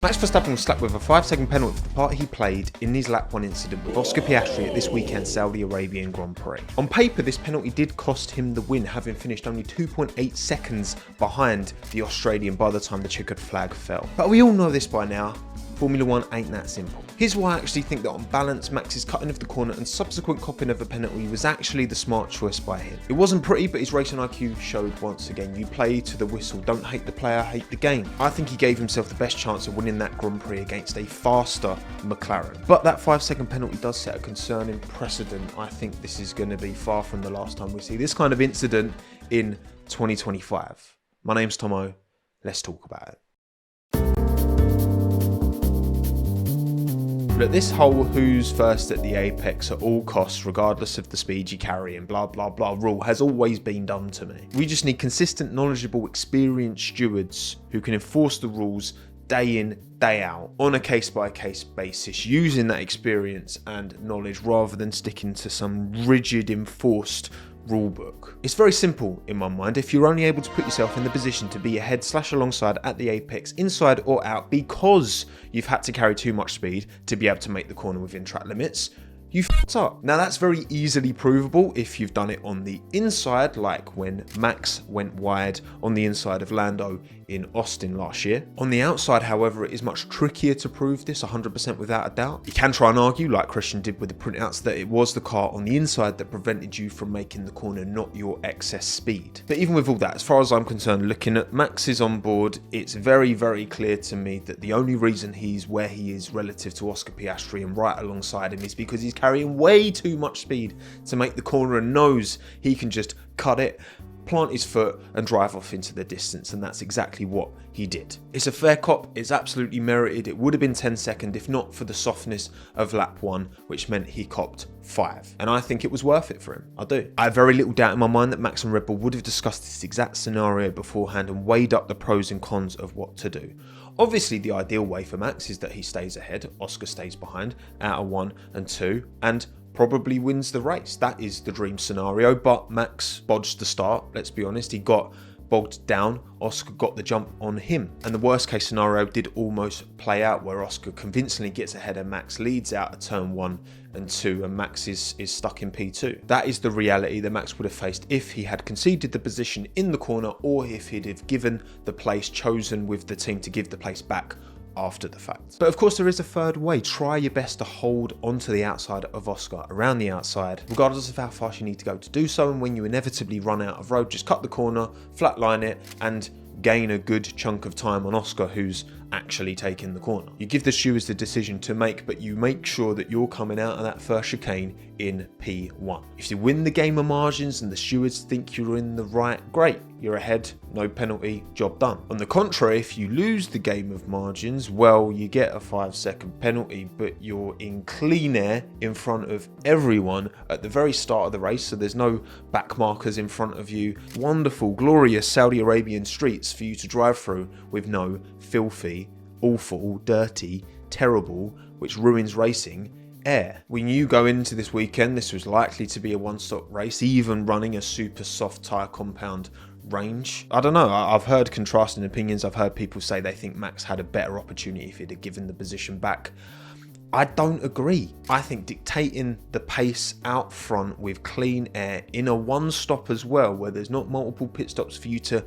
Max Verstappen was slapped with a 5-second penalty for the part he played in his lap 1 incident with Oscar Piastri at this weekend's Saudi Arabian Grand Prix. On paper, this penalty did cost him the win, having finished only 2.8 seconds behind the Australian by the time the checkered flag fell. But we all know this by now. Formula 1 ain't that simple. Here's why I actually think that on balance, Max's cutting of the corner and subsequent copping of a penalty was actually the smart choice by him. It wasn't pretty, but his racing IQ showed once again. You play to the whistle, don't hate the player, hate the game. I think he gave himself the best chance of winning that Grand Prix against a faster McLaren. But that 5-second penalty does set a concerning precedent. I think this is going to be far from the last time we see this kind of incident in 2025. My name's Tomo, let's talk about it. Look, this whole who's first at the apex at all costs, regardless of the speed you carry and blah blah blah rule has always been dumb to me. We just need consistent, knowledgeable, experienced stewards who can enforce the rules day in, day out, on a case-by-case basis, using that experience and knowledge rather than sticking to some rigid, enforced rulebook. It's very simple in my mind. If you're only able to put yourself in the position to be ahead/alongside at the apex, inside or out, because you've had to carry too much speed to be able to make the corner within track limits, you f***ed up. Now that's very easily provable if you've done it on the inside, like when Max went wide on the inside of Lando in Austin last year. On the outside, however, it is much trickier to prove this 100% without a doubt. You can try and argue, like Christian did with the printouts, that it was the car on the inside that prevented you from making the corner, not your excess speed. But even with all that, as far as I'm concerned, looking at Max's onboard, it's very, very clear to me that the only reason he's where he is relative to Oscar Piastri and right alongside him is because he's carrying way too much speed to make the corner and knows he can just cut it, plant his foot and drive off into the distance, and that's exactly what he did. It's a fair cop, it's absolutely merited. It would have been 10 seconds if not for the softness of lap 1, which meant he copped 5. And I think it was worth it for him. I do. I have very little doubt in my mind that Max and Red Bull would have discussed this exact scenario beforehand and weighed up the pros and cons of what to do. Obviously, the ideal way for Max is that he stays ahead, Oscar stays behind, out of 1 and 2, and probably wins the race. That is the dream scenario, but Max bodged the start, let's be honest. He got bogged down, Oscar got the jump on him. And the worst case scenario did almost play out, where Oscar convincingly gets ahead and Max leads out of turn 1 and 2, and Max is stuck in P2. That is the reality that Max would have faced if he had conceded the position in the corner, or if he'd have given the place, chosen with the team to give the place back after the fact. But of course there is a third way. Try your best to hold onto the outside of Oscar, around the outside, regardless of how fast you need to go to do so, and when you inevitably run out of road, just cut the corner, flatline it, and gain a good chunk of time on Oscar, who's actually taking the corner. You give the stewards the decision to make, but you make sure that you're coming out of that first chicane in P1. If you win the game of margins and the stewards think you're in the right, great, you're ahead, no penalty, job done. On the contrary, if you lose the game of margins, well, you get a 5-second penalty, but you're in clean air in front of everyone at the very start of the race, so there's no back markers in front of you. Wonderful, glorious Saudi Arabian streets for you to drive through with no filthy, awful, dirty, terrible, which ruins racing, air. We knew going into this weekend this was likely to be a one-stop race, even running a super soft tyre compound range. I don't know, I've heard contrasting opinions. I've heard people say they think Max had a better opportunity if he'd have given the position back. I don't agree. I think dictating the pace out front with clean air in a one stop as well, where there's not multiple pit stops for you to,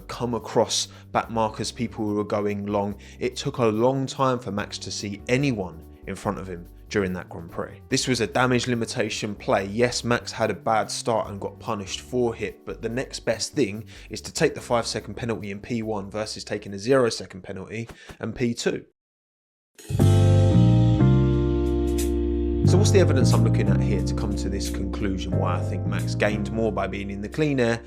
come across back markers, people who are going long. It took a long time for Max to see anyone in front of him during that Grand Prix. This was a damage limitation play. Yes, Max had a bad start and got punished for it, but the next best thing is to take the 5-second penalty in P1 versus taking a 0-second penalty in P2. So what's the evidence I'm looking at here to come to this conclusion why I think Max gained more by being in the clean air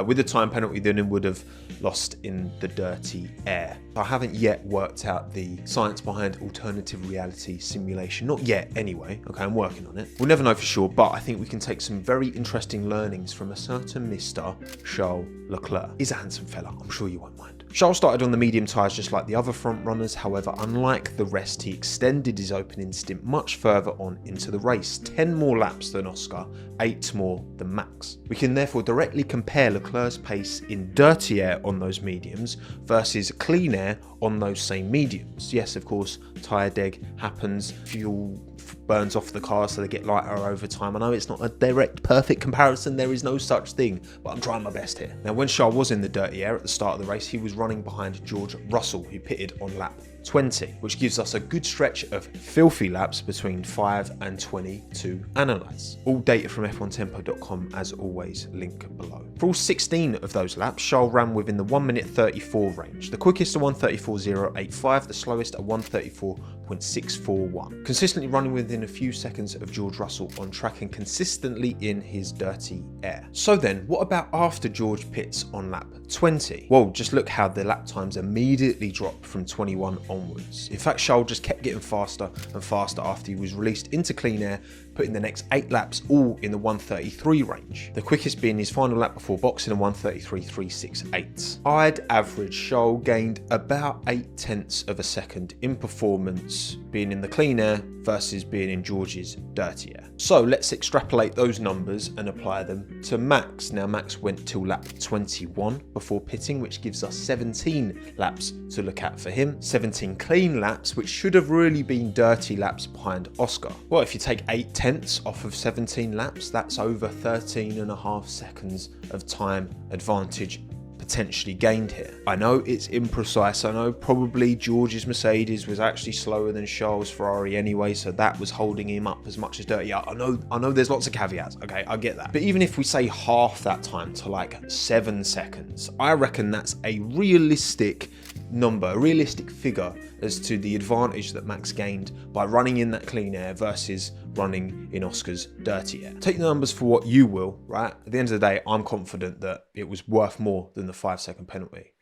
with a time penalty than he would have lost in the dirty air? I haven't yet worked out the science behind alternative reality simulation. Not yet anyway. Okay, I'm working on it. We'll never know for sure, but I think we can take some very interesting learnings from a certain Mr. Charles Leclerc. He's a handsome fella, I'm sure you won't mind. Charles started on the medium tyres just like the other front runners. However, unlike the rest, he extended his opening stint much further on into the race, 10 more laps than Oscar, 8 more than Max. We can therefore directly compare Leclerc's pace in dirty air on those mediums versus clean air on those same mediums. Yes, of course, tyre deg happens, fuel burns off the car so they get lighter over time. I know it's not a direct perfect comparison, there is no such thing, but I'm trying my best here. Now, when Charles was in the dirty air at the start of the race, he was running behind George Russell, who pitted on lap 20, which gives us a good stretch of filthy laps between 5 and 20 to analyse. All data from f1tempo.com, as always, link below. For all 16 of those laps, Charles ran within the 1 minute 34 range, the quickest a 1:34.085, the slowest a 1:34.641, consistently running within a few seconds of George Russell on track and consistently in his dirty air. So then, what about after George pits on lap 20? Well, just look how the lap times immediately dropped from 21 onwards. In fact, Charles just kept getting faster and faster after he was released into clean air, putting the next 8 laps all in the 1:33 range, the quickest being his final lap before boxing a 1:33.368. I'd average Charles gained about 0.8 of a second in performance being in the clean air versus being in George's dirty air. So let's extrapolate those numbers and apply them to Max. Now, Max went till lap 21 before pitting, which gives us 17 laps to look at for him. 17 clean laps, which should have really been dirty laps behind Oscar. Well, if you take 0.8 off of 17 laps, that's over 13.5 seconds of time advantage potentially gained here. I know it's imprecise. I know probably George's Mercedes was actually slower than Charles' Ferrari anyway, so that was holding him up as much as dirty. I know there's lots of caveats. Okay, I get that. But even if we say half that time to like 7 seconds, I reckon that's a realistic number, a realistic figure as to the advantage that Max gained by running in that clean air versus running in Oscar's dirty air. Take the numbers for what you will, right? At the end of the day, I'm confident that it was worth more than the 5-second penalty.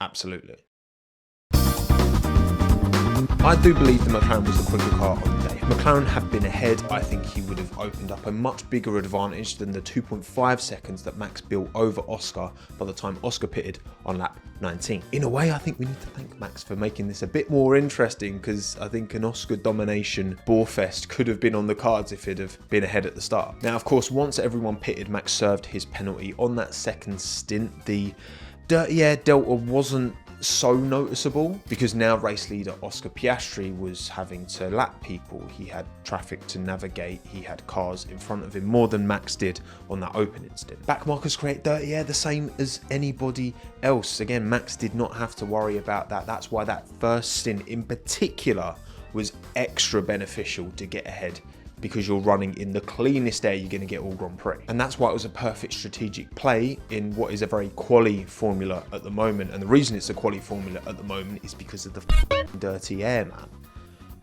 Absolutely. I do believe the McLaren was the quicker car on the day. If McLaren had been ahead, I think he would have opened up a much bigger advantage than the 2.5 seconds that Max built over Oscar by the time Oscar pitted on lap 19. In a way, I think we need to thank Max for making this a bit more interesting, because I think an Oscar domination borefest could have been on the cards if he'd have been ahead at the start. Now, of course, once everyone pitted, Max served his penalty on that second stint. The dirty air delta wasn't so noticeable because now race leader Oscar Piastri was having to lap people. He had traffic to navigate, he had cars in front of him more than Max did on that opening stint. Backmarkers create dirty air the same as anybody else. Again, Max did not have to worry about that. That's why that first stint in particular was extra beneficial to get ahead, because you're running in the cleanest air you're going to get all Grand Prix. And that's why it was a perfect strategic play in what is a very quali formula at the moment. And the reason it's a quali formula at the moment is because of the dirty air, man.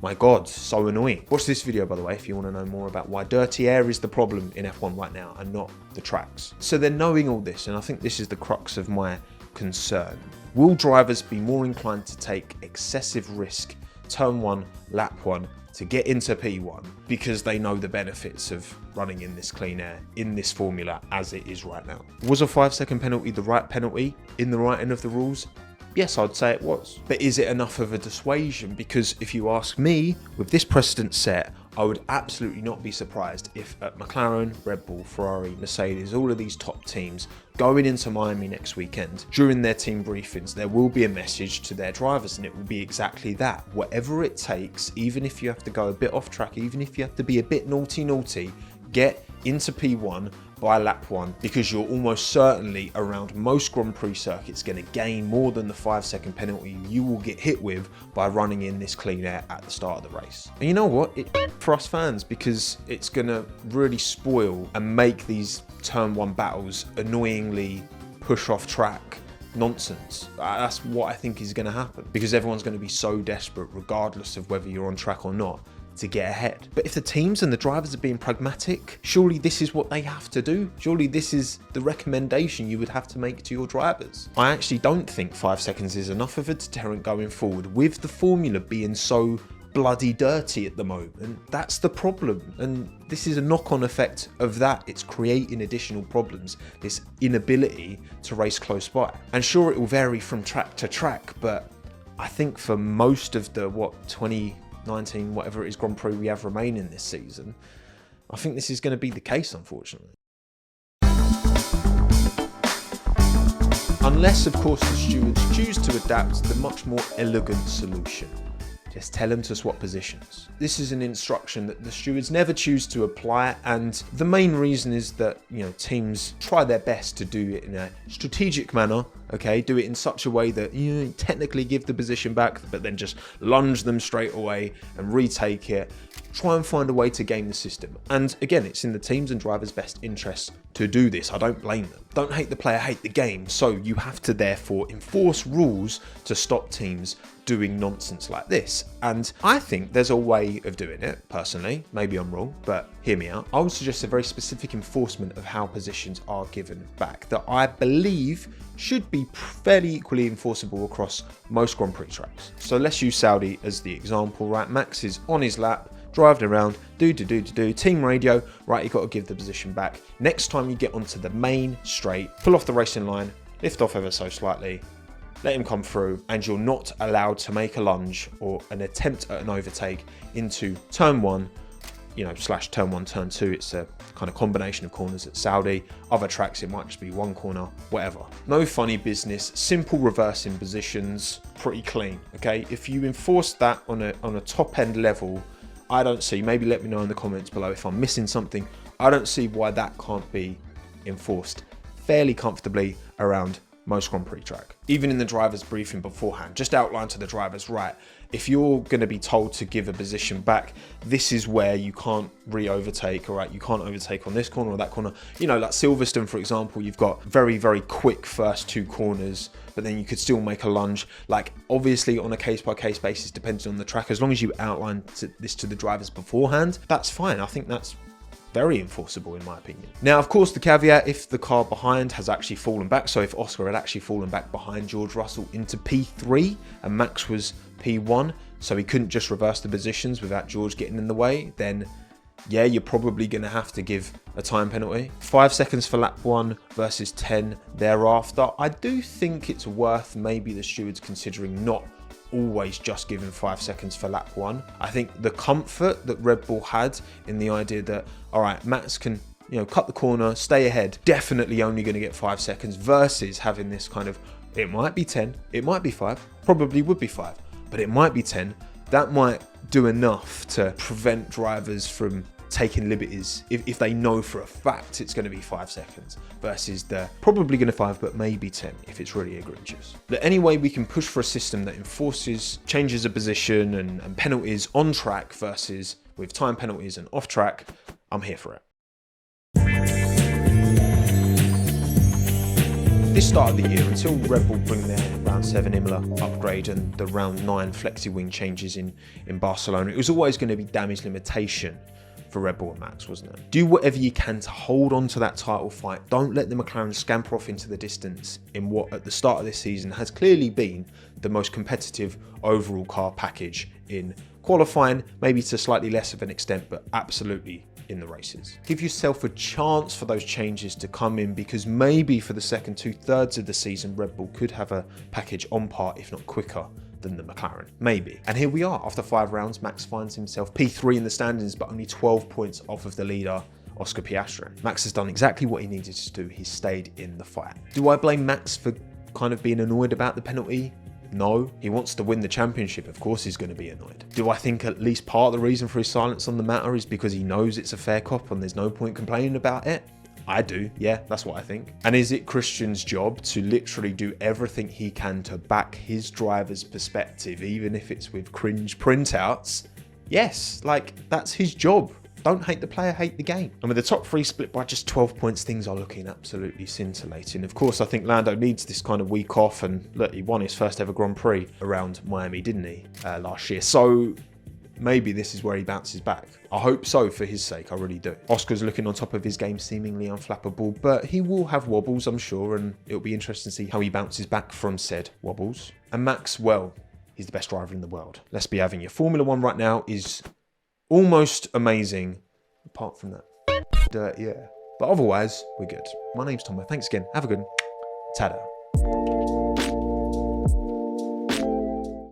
My God, so annoying. Watch this video, by the way, if you want to know more about why dirty air is the problem in F1 right now and not the tracks. So they're knowing all this, and I think this is the crux of my concern. Will drivers be more inclined to take excessive risk, turn 1, lap 1, to get into P1 because they know the benefits of running in this clean air, in this formula as it is right now? Was a 5-second penalty the right penalty in the writing of the rules? Yes, I'd say it was. But is it enough of a dissuasion? Because if you ask me, with this precedent set, I would absolutely not be surprised if at McLaren, Red Bull, Ferrari, Mercedes, all of these top teams going into Miami next weekend, during their team briefings, there will be a message to their drivers, and it will be exactly that. Whatever it takes, even if you have to go a bit off track, even if you have to be a bit naughty, get into P1 by lap 1, because you're almost certainly around most Grand Prix circuits going to gain more than the 5-second penalty you will get hit with by running in this clean air at the start of the race. And you know what? It's for us fans, because it's going to really spoil and make these turn 1 battles annoyingly push off track nonsense. That's what I think is going to happen, because everyone's going to be so desperate, regardless of whether you're on track or not, to get ahead. But if the teams and the drivers are being pragmatic, surely this is what they have to do. Surely this is the recommendation you would have to make to your drivers. I actually don't think 5 seconds is enough of a deterrent going forward, with the formula being so bloody dirty at the moment. That's the problem, and this is a knock-on effect of that. It's creating additional problems, this inability to race close by. And sure, it will vary from track to track, but I think for most of the 2019, whatever it is, Grand Prix we have remaining this season, I think this is going to be the case, unfortunately. Unless, of course, the stewards choose to adapt the much more elegant solution. Just tell them to swap positions. This is an instruction that the stewards never choose to apply, and the main reason is that, teams try their best to do it in a strategic manner, okay? Do it in such a way that you technically give the position back, but then just lunge them straight away and retake it. Try and find a way to game the system. And again, it's in the teams and drivers' best interest to do this. I don't blame them. Don't hate the player, hate the game. So you have to therefore enforce rules to stop teams doing nonsense like this. And I think there's a way of doing it, personally. Maybe I'm wrong, but hear me out. I would suggest a very specific enforcement of how positions are given back that I believe should be fairly equally enforceable across most Grand Prix tracks. So let's use Saudi as the example, right? Max is on his lap, driving around, team radio, right, you got to give the position back. Next time you get onto the main straight, pull off the racing line, lift off ever so slightly, let him come through, and you're not allowed to make a lunge or an attempt at an overtake into turn 1, slash turn 1, turn 2. It's a kind of combination of corners at Saudi. Other tracks, it might just be one corner, whatever. No funny business, simple reversing positions, pretty clean, okay? If you enforce that on a top end level, I don't see, maybe let me know in the comments below if I'm missing something. I don't see why that can't be enforced fairly comfortably around most Grand Prix track. Even in the driver's briefing beforehand, just outline to the drivers, right, if you're going to be told to give a position back, this is where you can't re-overtake, all right? You can't overtake on this corner or that corner. Like Silverstone, for example, you've got very, very quick first 2 corners, but then you could still make a lunge. Like, obviously on a case-by-case basis, depending on the track, as long as you outline this to the drivers beforehand, that's fine. I think that's very enforceable in my opinion. Now, of course, the caveat, if the car behind has actually fallen back, so if Oscar had actually fallen back behind George Russell into P3 and Max was P1, so he couldn't just reverse the positions without George getting in the way, then yeah, you're probably going to have to give a time penalty. 5 seconds for lap 1 versus 10 thereafter. I do think it's worth maybe the stewards considering not always just giving 5 seconds for lap 1. I think the comfort that Red Bull had in the idea that, all right, Max can, cut the corner, stay ahead, definitely only going to get 5 seconds, versus having this kind of, it might be 10, it might be 5, probably would be 5, but it might be 10. That might do enough to prevent drivers from taking liberties if they know for a fact it's going to be 5 seconds versus they're probably going to 5 but maybe 10 if it's really egregious. But anyway, we can push for a system that enforces changes of position and penalties on track versus with time penalties and off track. I'm here for it. This start of the year, until Red Bull bring their round 7 Imola upgrade and the round 9 flexi-wing changes in Barcelona, it was always going to be damage limitation for Red Bull and Max, wasn't it? Do whatever you can to hold on to that title fight. Don't let the McLaren scamper off into the distance in what at the start of this season has clearly been the most competitive overall car package in qualifying, maybe to slightly less of an extent, but absolutely in the races. Give yourself a chance for those changes to come in, because maybe for the second 2/3 of the season, Red Bull could have a package on par, if not quicker, than the McLaren. Maybe. And here we are. After 5 rounds, Max finds himself P3 in the standings, but only 12 points off of the leader, Oscar Piastri. Max has done exactly what he needed to do. He stayed in the fight. Do I blame Max for kind of being annoyed about the penalty? No. He wants to win the championship. Of course he's going to be annoyed. Do I think at least part of the reason for his silence on the matter is because he knows it's a fair cop and there's no point complaining about it? I do, yeah, that's what I think. And is it Christian's job to literally do everything he can to back his driver's perspective, even if it's with cringe printouts? Yes, like, that's his job. Don't hate the player, hate the game. And with the top 3 split by just 12 points, things are looking absolutely scintillating. Of course, I think Lando needs this kind of week off, and look, he won his first ever Grand Prix around Miami, didn't he, last year? So maybe this is where he bounces back. I hope so for his sake, I really do. Oscar's looking on top of his game, seemingly unflappable, but he will have wobbles, I'm sure, and it'll be interesting to see how he bounces back from said wobbles. And Max, well, he's the best driver in the world. Let's be having you. Formula 1 right now is almost amazing, apart from that dirty air. But otherwise, we're good. My name's Tommo. Thanks again. Have a good one. Ta-da.